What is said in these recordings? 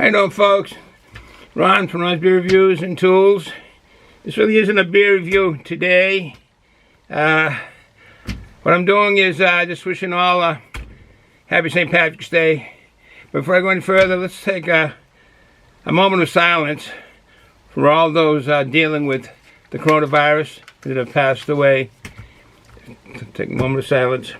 How you doing, folks? Ron from Ron's Beer Reviews and Tools. This really isn't a beer review today. What I'm doing is just wishing all a happy St. Patrick's Day. Before I go any further, let's take a moment of silence for all those dealing with the coronavirus that have passed away. Take a moment of silence.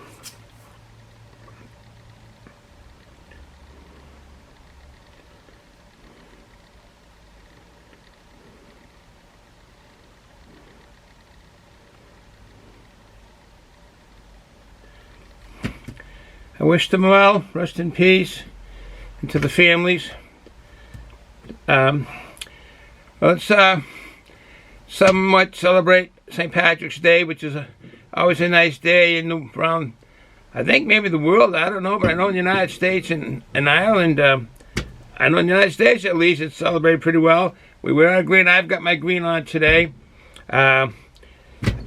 I wish them well, rest in peace, and to the families. Let's somewhat celebrate St. Patrick's Day, which is always a nice day around, I think maybe the world, I don't know, but I know in the United States and Ireland, I know in the United States at least, it's celebrated pretty well. We wear our green. I've got my green on today. I'm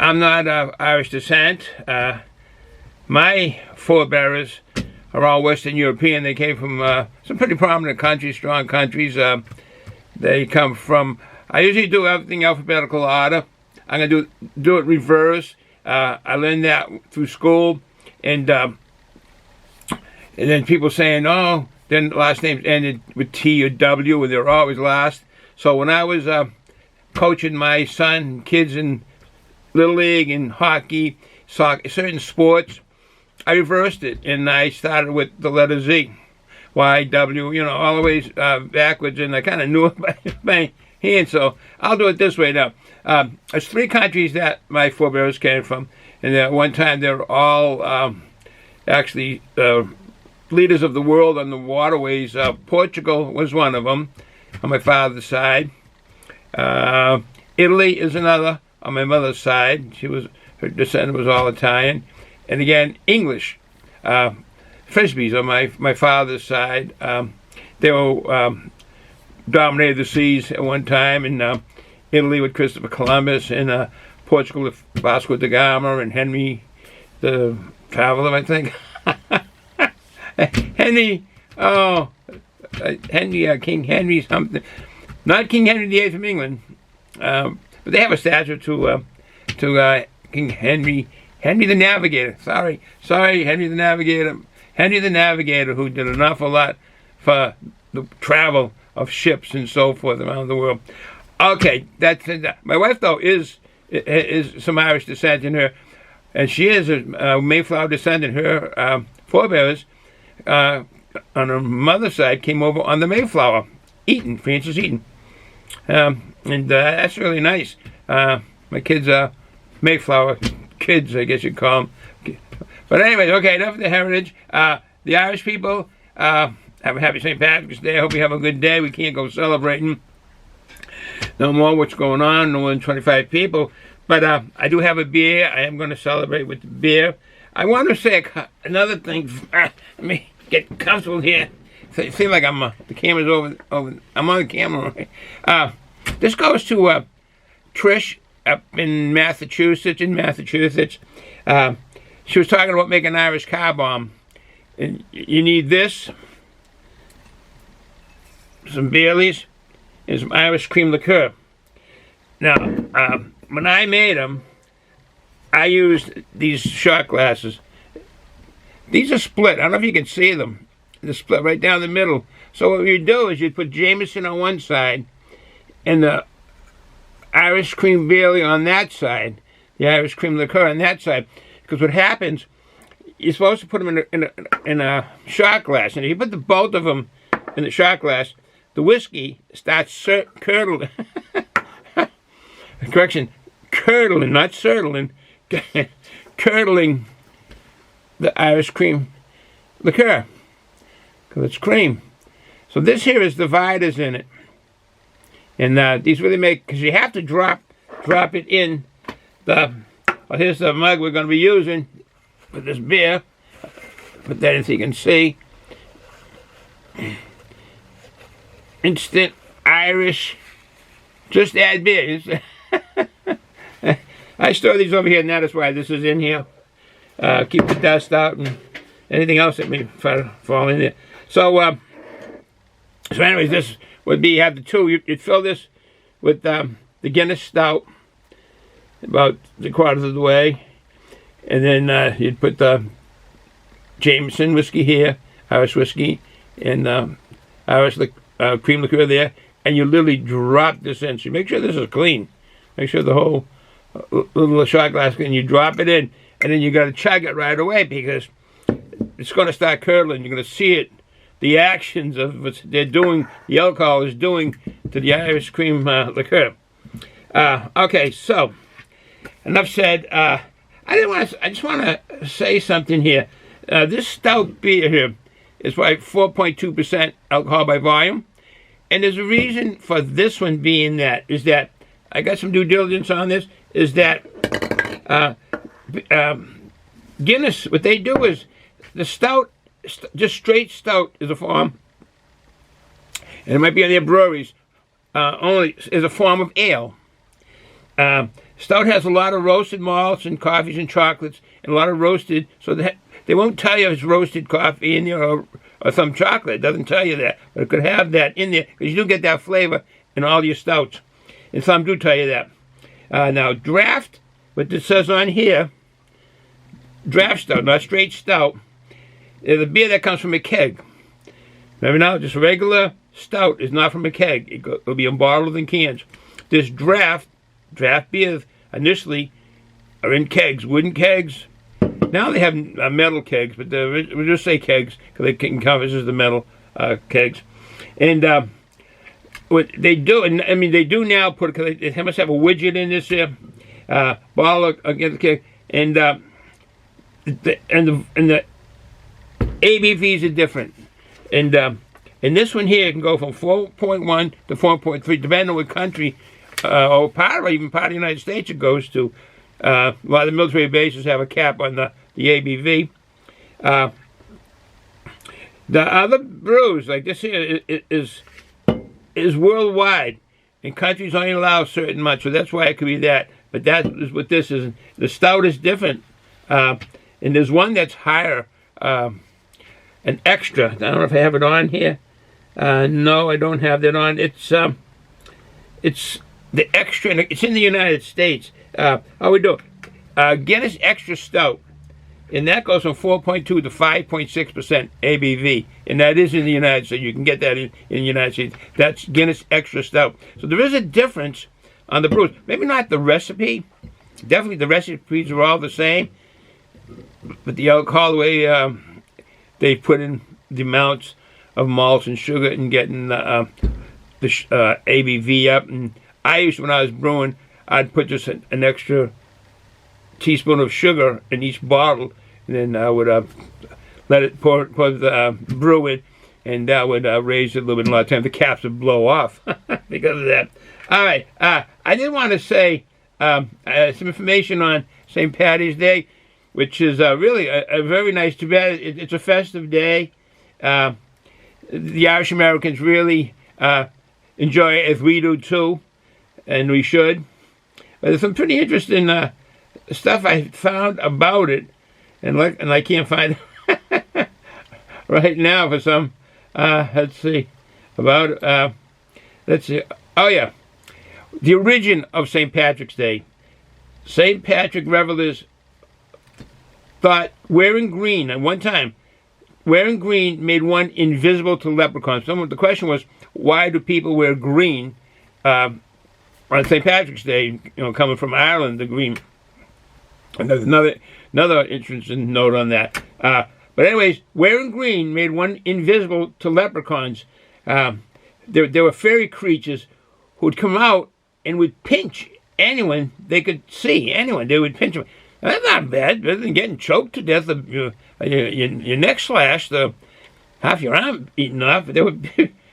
not of Irish descent. My forebearers are all Western European. They came from some pretty prominent countries, strong countries. They come from, I usually do everything alphabetical order. I'm going to do it reverse. I learned that through school. And then people saying, oh, then last names ended with T or W, and they're always last. So when I was coaching my son, kids in Little League and hockey, soccer, certain sports, I reversed it, and I started with the letter Z, Y, W, you know, all the way backwards, and I kind of knew it by my hand, so I'll do it this way now. There's 3 countries that my forebears came from, and at one time they were all actually leaders of the world on the waterways. Portugal was one of them on my father's side. Italy is another on my mother's side. Her descendant was all Italian. And again, English, Frisbees on my father's side. They were dominated the seas at one time in Italy with Christopher Columbus, and Portugal with Vasco da Gama and Henry the Traveler, I think. King Henry something. Not King Henry VIII from England, but they have a statue to King Henry the Navigator. Sorry, Henry the Navigator. Henry the Navigator, who did an awful lot for the travel of ships and so forth around the world. Okay, that's my wife though is some Irish descent in her, and she is a Mayflower descendant. Her forebears on her mother's side came over on the Mayflower, Francis Eaton, and that's really nice. My kids are Mayflower kids, I guess you'd call them. But anyways, okay, enough of the heritage. The Irish people, have a happy St. Patrick's Day. I hope you have a good day. We can't go celebrating no more what's going on, no more than 25 people. But I do have a beer. I am going to celebrate with the beer. I want to say another thing. Let me get comfortable here. I feel like the camera's over. I'm on the camera. Right? This goes to Trish up in Massachusetts. She was talking about making an Irish car bomb. And you need this, some Baileys, and some Irish cream liqueur. Now, when I made them, I used these shot glasses. These are split. I don't know if you can see them. They're split right down the middle. So what you do is you put Jameson on one side, and the Irish cream Bailey on that side, the Irish cream liqueur on that side. Because what happens, you're supposed to put them in a shot glass, and if you put the both of them in the shot glass, the whiskey starts curdling. Correction, curdling, not curdling, curdling the Irish cream liqueur, because it's cream. So this here is dividers in it. And these really make, because you have to drop it in the, well, here's the mug we're going to be using for this beer. Put that in so you can see. Instant Irish, just add beer. I store these over here, and that is why this is in here. Keep the dust out and anything else that may fall in there. So, So anyways, this would be, you have the two. You'd fill this with the Guinness Stout, about 3/4 of the way. And then you'd put the Jameson whiskey here, Irish whiskey, and Irish cream liqueur there. And you literally drop this in. So make sure this is clean. Make sure the whole little shot glass, and you drop it in. And then you got to chug it right away because it's going to start curdling. You're going to see it. The actions of what they're doing, the alcohol is doing to the Irish cream liqueur. Okay, so enough said. I just want to say something here. This stout beer here is like 4.2% alcohol by volume, and there's a reason for this one being that. Is that I got some due diligence on this. Is that Guinness? What they do is the stout. Just straight stout is a form, and it might be on their breweries, only is a form of ale. Stout has a lot of roasted malts and coffees and chocolates, and a lot of roasted, so that they won't tell you if it's roasted coffee in there or some chocolate. It doesn't tell you that, but it could have that in there, because you do get that flavor in all your stouts, and some do tell you that. Now, draft, what this says on here, draft stout, not straight stout, is a beer that comes from a keg. Remember now, just regular stout is not from a keg. It'll be bottled in cans. This draft beers initially are in kegs, wooden kegs. Now they have metal kegs, but we'll just say kegs because they can cover as the metal kegs. And what they do, and I mean they do now put, because they must have a widget in this here, bottle against the keg, and the ABVs are different, and this one here can go from 4.1 to 4.3, depending on what country or part of the United States it goes to. A lot of the military bases have a cap on the ABV. The other brews, like this here, is worldwide, and countries only allow certain much, so that's why it could be that. But that is what this is. The stout is different, and there's one that's higher. An extra. I don't know if I have it on here. No, I don't have that on. It's the extra. It's in the United States. How we do? Guinness Extra Stout, and that goes from 4.2 to 5.6% ABV, and that is in the United States. You can get that in the United States. That's Guinness Extra Stout. So there is a difference on the brews. Maybe not the recipe. Definitely the recipes are all the same, but the alcohol, the way they put in the amounts of malts and sugar and getting the ABV up. And I used to, when I was brewing, I'd put just an extra teaspoon of sugar in each bottle, and then I would let it pour the brew in, and that would raise it a little bit. A lot of times the caps would blow off because of that. All right, I did want to say some information on St. Paddy's Day, which is really a very nice, too bad. It's a festive day. The Irish Americans really enjoy it, as we do too, and we should. But there's some pretty interesting stuff I found about it, and I can't find it right now for some. Let's see about. Let's see. Oh yeah, the origin of St. Patrick's Day. St. Patrick revelers thought wearing green at one time. Wearing green made one invisible to leprechauns. The question was, why do people wear green on St. Patrick's Day? Coming from Ireland, the green. And there's another interesting note on that. But anyways, wearing green made one invisible to leprechauns. There were fairy creatures who would come out and would pinch anyone they could see. Anyone, they would pinch them. That's not bad. Better than getting choked to death, your neck slashed, half your arm eaten off. They would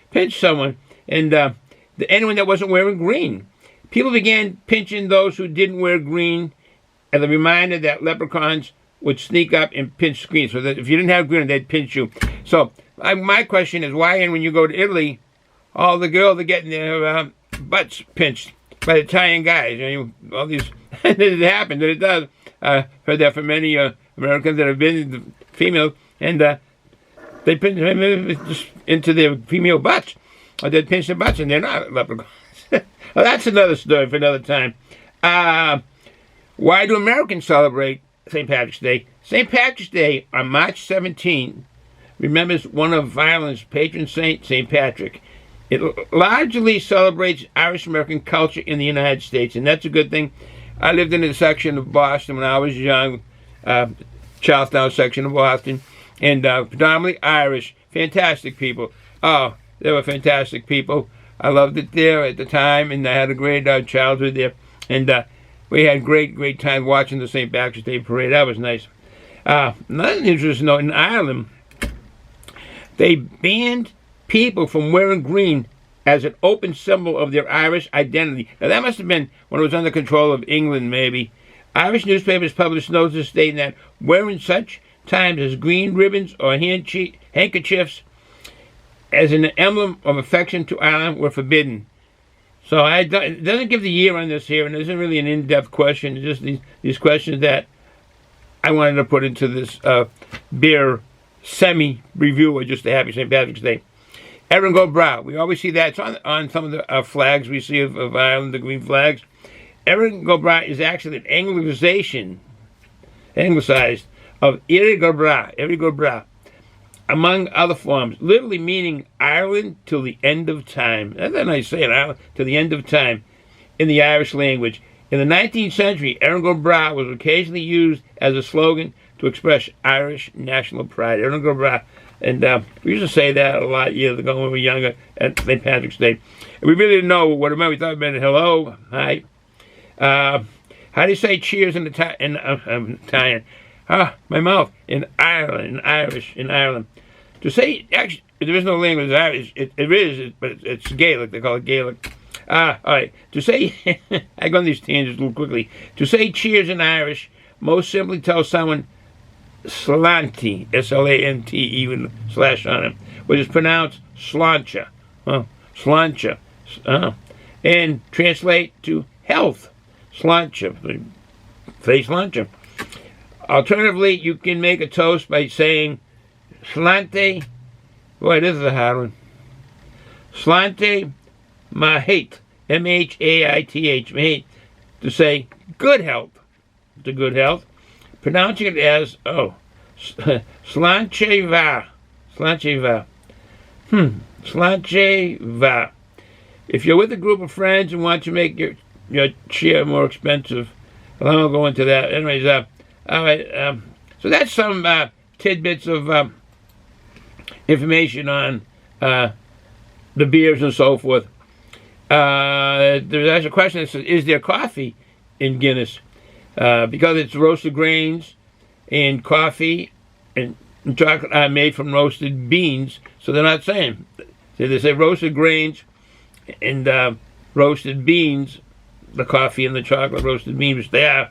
pinch someone, and anyone that wasn't wearing green. People began pinching those who didn't wear green as a reminder that leprechauns would sneak up and pinch green. So that if you didn't have green, they'd pinch you. So my question is, why, and when you go to Italy, all the girls are getting their butts pinched by Italian guys? All these, it happens, and it does. Heard that from many Americans that have been females, and they pinch them into their female butts, or they'd pinch their butts, and they're not leprechauns. Well, that's another story for another time. Why do Americans celebrate St. Patrick's Day? St. Patrick's Day on March 17 remembers one of Ireland's patron saints, St. Patrick. It largely celebrates Irish-American culture in the United States, and that's a good thing. I lived in a section of Boston when I was young, Charlestown section of Boston, and predominantly Irish. Fantastic people. Oh, they were fantastic people. I loved it there at the time, and I had a great childhood there. And we had great time watching the St. Patrick's Day Parade. That was nice. Another interesting note, in Ireland, they banned people from wearing green as an open symbol of their Irish identity. Now, that must have been when it was under control of England, maybe. Irish newspapers published notices stating that wearing such times as green ribbons or handkerchiefs as an emblem of affection to Ireland were forbidden. So it doesn't give the year on this here, and it isn't really an in-depth question. It's just these questions that I wanted to put into this beer semi-review of just a happy St. Patrick's Day. Erin go Bra. We always see that. It's on some of the flags we see of Ireland, the green flags. Erin go Bra is actually an anglicized of Iri go Bra, among other forms, literally meaning Ireland till the end of time. That's a nice saying, Ireland till the end of time, in the Irish language. In the 19th century, Erin go Bra was occasionally used as a slogan to express Irish national pride. Erin go Bra. And we used to say that a lot years ago when we were younger at St. Patrick's Day. And we really didn't know what it meant. We thought it meant hello, hi. How do you say cheers in Italian? My mouth. In Ireland, in Irish, in Ireland. To say, actually, there is no language in Irish. It is, but it's Gaelic. They call it Gaelic. All right. To say, I go on these tangents a little quickly. To say cheers in Irish most simply tells someone Slanty, S-L-A-N-T-E with a slash on it, which is pronounced slancha. Slancha. And translate to health. Slancha. Say slancha. Alternatively, you can make a toast by saying Slante. Boy, this is a hard one. Slante Mahate. M-H-A-I-T-H. Mahate. To say good health. To good health. Pronouncing it as, Slancheva. Slancheva. Slancheva. If you're with a group of friends and want to make your cheer more expensive, well, I won't go into that. Anyways, all right. So that's some tidbits of information on the beers and so forth. There's a question that says, is there coffee in Guinness? Because it's roasted grains and coffee and chocolate are made from roasted beans, so they're not saying. So they say roasted grains and roasted beans, the coffee and the chocolate roasted beans, which they are.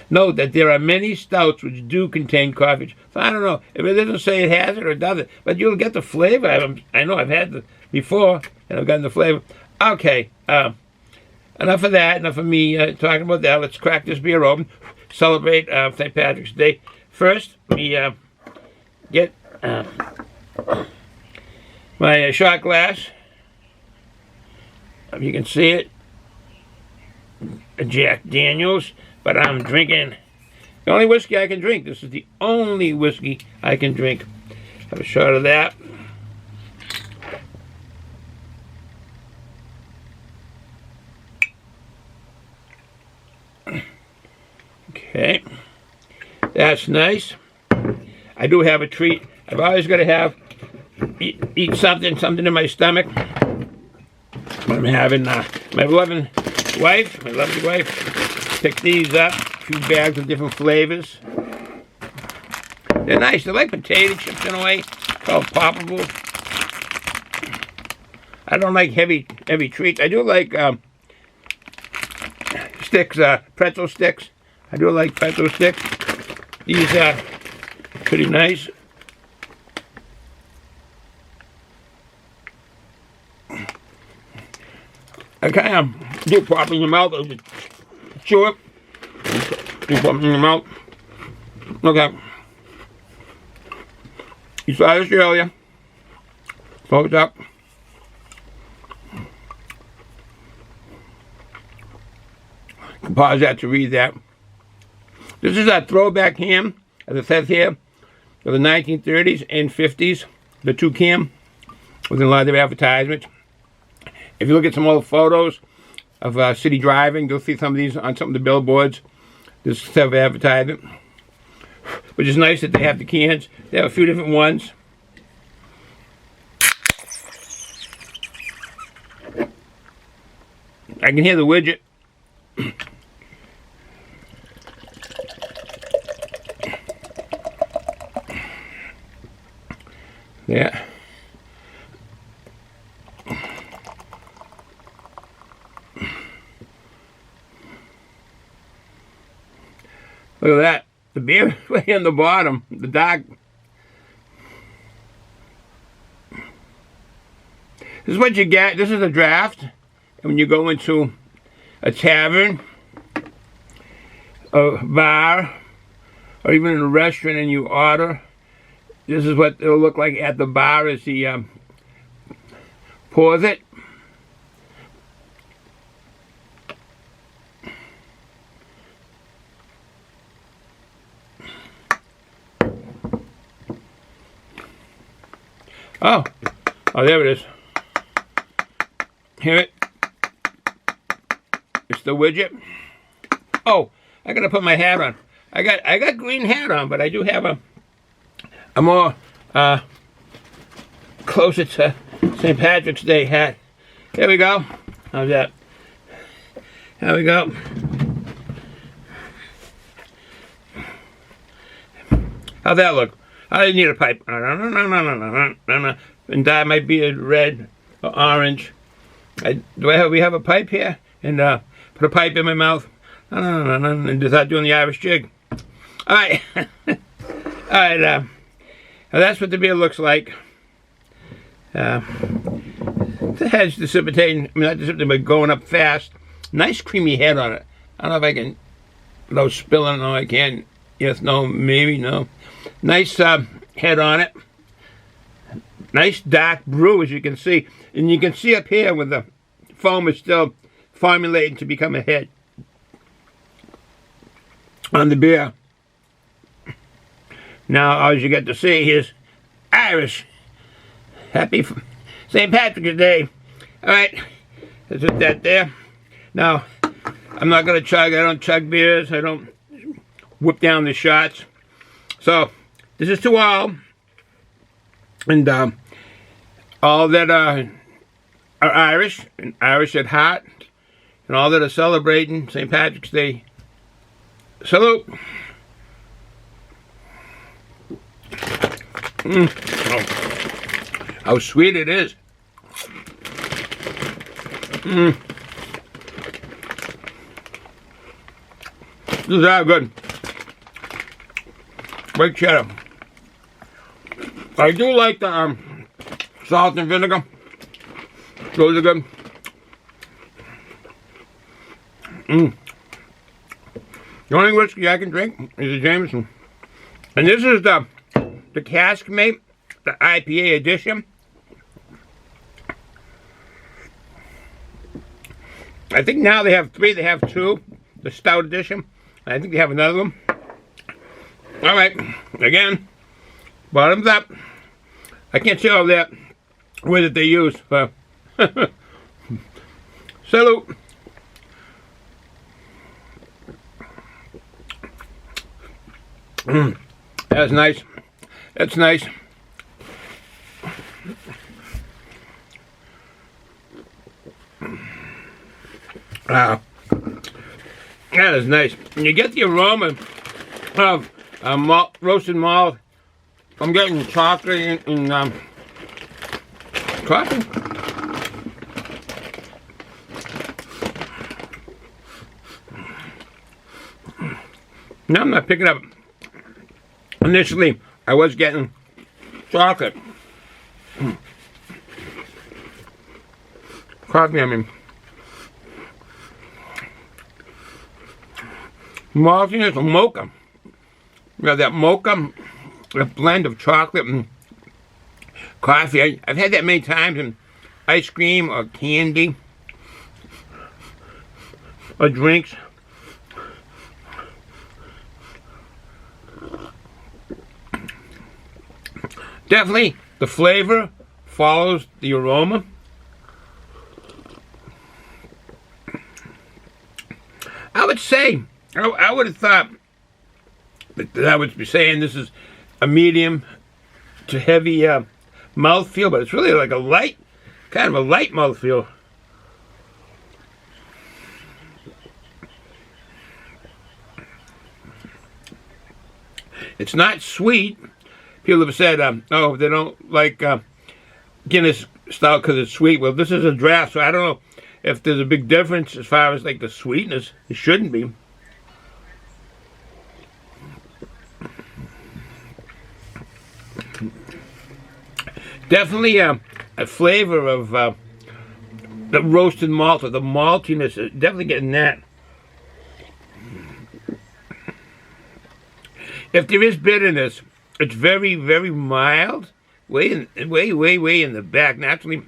Note that there are many stouts which do contain coffee. So I don't know if it doesn't say it has it or it doesn't, but you'll get the flavor. I know I've had it before, and I've gotten the flavor. Okay. Enough of that, enough of me talking about that. Let's crack this beer open, celebrate St. Patrick's Day. First, let me get my shot glass. If you can see it, a Jack Daniels, but I'm drinking the only whiskey I can drink. This is the only whiskey I can drink. Have a shot of that. Okay, that's nice. I do have a treat. I've always got to eat something in my stomach. I'm having my lovely wife, pick these up, a few bags of different flavors. They're nice. They're like potato chips in a way, called poppable. I don't like heavy treats. I do like sticks, pretzel sticks. I do like pretzel sticks. These are pretty nice. I kind of do pop in your mouth. I just chew it. Do pop in your mouth. Okay. You saw this earlier. Close up. Pause that to read that. This is a throwback ham, as it says here, of the 1930s and 50s. The two cam within a lot of advertisements. If you look at some old photos of city driving, you'll see some of these on some of the billboards. This type of advertisement. Which is nice that they have the cans. They have a few different ones. I can hear the widget. Yeah. Look at that. The beer is way on the bottom. The dark. This is what you get. This is a draft. When you go into a tavern, a bar, or even in a restaurant and you order, this is what it'll look like at the bar as he pours it. Oh, there it is. Hear it? It's the widget. Oh, I gotta put my hat on. I got green hat on, but I do have a more closer to St. Patrick's Day hat. Here we go. How's that? There we go. How'd that look? I didn't need a pipe. And dye my beard red or orange. We have a pipe here? And put a pipe in my mouth. And start doing the Irish jig. Alright. Alright, now that's what the beer looks like. The head's dissipating. I mean, not dissipating, but going up fast. Nice creamy head on it. I don't know if I can, without spilling, no, I can. Yes, no, maybe, no. Nice head on it. Nice dark brew, as you can see. And you can see up here where the foam is still formulating to become a head on the beer. Now, all you get to see is Irish. Happy St. Patrick's Day. All right, let's put that there. Now, I'm not going to chug. I don't chug beers. I don't whip down the shots. So, this is to all. And all that are Irish, and Irish at heart, and all that are celebrating St. Patrick's Day. Salute. Oh, how sweet it is. This is all good. White cheddar. I do like the salt and vinegar. Those are good. The only whiskey I can drink is a Jameson. And this is the cask mate, the IPA edition. I think now they have 3, they have 2, the stout edition. I think they have another one. All right, again, bottoms up. I can't see all that word that they use for salute. That's nice. That's nice. Wow. That is nice. And you get the aroma of roasted malt. I'm getting chocolate and coffee. Now I'm not picking up. Initially, I was getting chocolate. Coffee, I mean. Maltiness of mocha. You have that mocha, a blend of chocolate and coffee. I've had that many times in ice cream or candy or drinks. Definitely the flavor follows the aroma. I would say, I would have thought that I would be saying this is a medium to heavy mouthfeel, but it's really like a light, kind of a light mouthfeel. It's not sweet. People have said, oh, they don't like Guinness Stout because it's sweet. Well, this is a draft, so I don't know if there's a big difference as far as like the sweetness. It shouldn't be. Definitely a flavor of the roasted malt, or the maltiness. Definitely getting that. If there is bitterness, it's very, very mild. Way in the back. Naturally,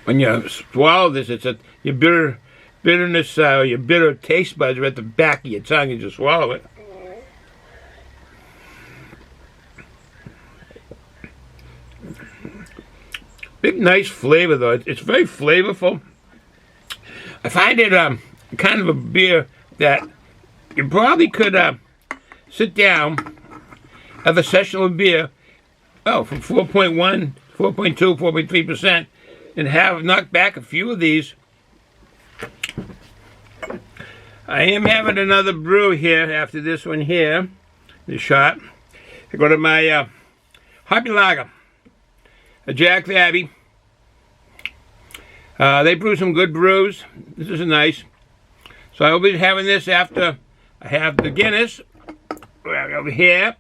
when you swallow this, it's your bitterness, your bitter taste buds are at the back of your tongue as you swallow it. Big, nice flavor though. It's very flavorful. I find it kind of a beer that you probably could sit down, have a session of beer, from 4.1, 4.2, 4.3%, and have knocked back a few of these. I am having another brew here after this one here, this shot. I go to my Hobby Lager, a Jack Abbey. They brew some good brews. This is nice. So I will be having this after I have the Guinness over here.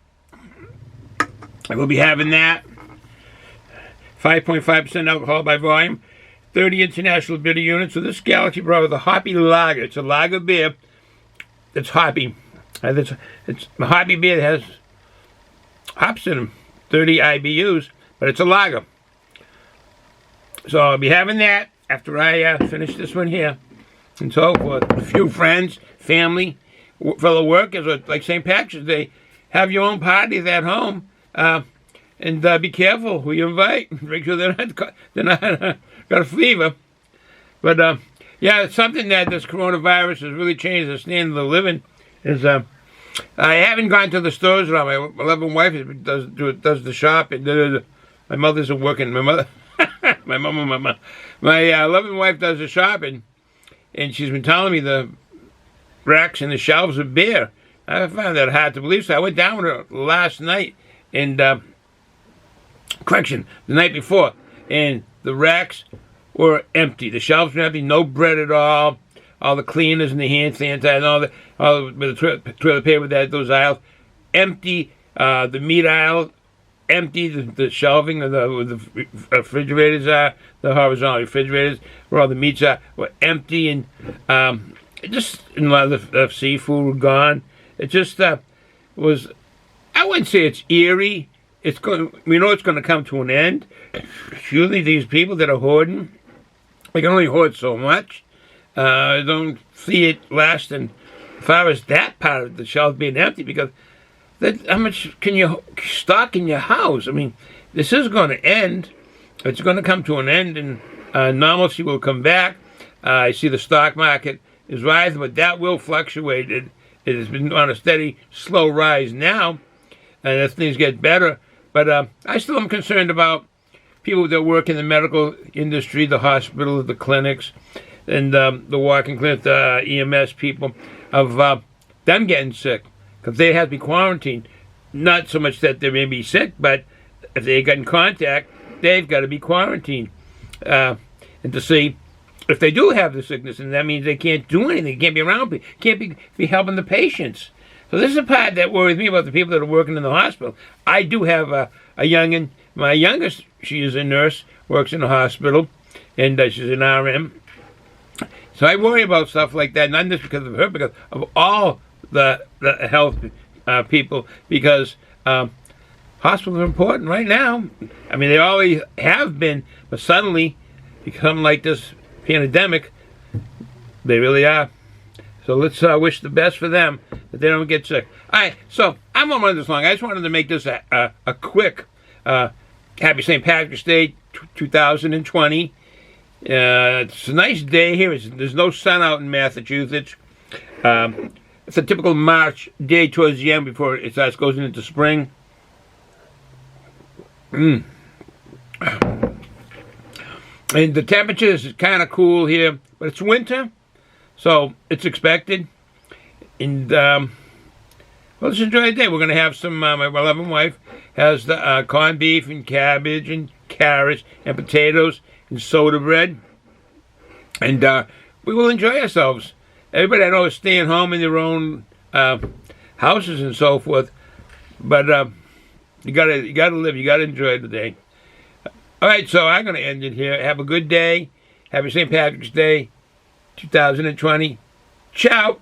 I will be having that. 5.5% alcohol by volume. 30 international bitter units. So this Galaxy brought with a hoppy lager. It's a lager beer that's hoppy. It's a hoppy beer that has hops in them. 30 IBUs, but it's a lager. So I'll be having that after I finish this one here. And so forth. A few friends, family, fellow workers, or like St. Patrick's Day, have your own parties at home. And be careful who you invite. Make sure they're not got a fever. But yeah, it's something that this coronavirus has really changed the standard of living. Is I haven't gone to the stores around. My loving wife does the shopping. My mother's working. My mother, my mom, my loving wife does the shopping, and she's been telling me the racks and the shelves are bare. I found that hard to believe. So I went down with her last night, and the night before, and the racks were empty. The shelves were empty. No bread at all. All the cleaners and the hand sanitizer, all the toilet paper that those aisles empty. The meat aisle empty. The shelving of the refrigerators are, the horizontal refrigerators where all the meats are, were empty, and just a lot of the seafood were gone. It just was. I wouldn't say it's eerie. It's going. We know it's going to come to an end. Usually, these people that are hoarding, they can only hoard so much. I don't see it lasting as far as that part of the shelf being empty, because how much can you stock in your house? I mean, this is going to end. It's going to come to an end, and normalcy will come back. I see the stock market is rising, but that will fluctuate. It has been on a steady, slow rise now, and as things get better. But I still am concerned about people that work in the medical industry, the hospitals, the clinics, and the walking clinic, the EMS people, of them getting sick, because they have to be quarantined. Not so much that they may be sick, but if they get in contact, they've got to be quarantined. And to see if they do have the sickness, and that means they can't do anything, they can't be around people, can't be helping the patients. So this is a part that worries me about the people that are working in the hospital. I do have a youngin'. My youngest, she is a nurse, works in the hospital, and she's an RM. So I worry about stuff like that, not just because of her, because of all the health people, because hospitals are important right now. I mean, they always have been, but suddenly become like this pandemic. They really are. So let's wish the best for them, that they don't get sick. All right, so I won't run this long. I just wanted to make this a quick Happy St. Patrick's Day 2020. It's a nice day here. There's no sun out in Massachusetts. It's a typical March day towards the end before it goes into spring. And the temperature is kind of cool here, but it's winter, so it's expected. And well, let's enjoy the day. We're going to have some, my loving wife has the corned beef and cabbage and carrots and potatoes and soda bread. And we will enjoy ourselves. Everybody I know is staying home in their own houses and so forth. But you gotta live. You gotta enjoy the day. All right, so I'm gonna end it here. Have a good day. Happy St. Patrick's Day, 2020. Ciao.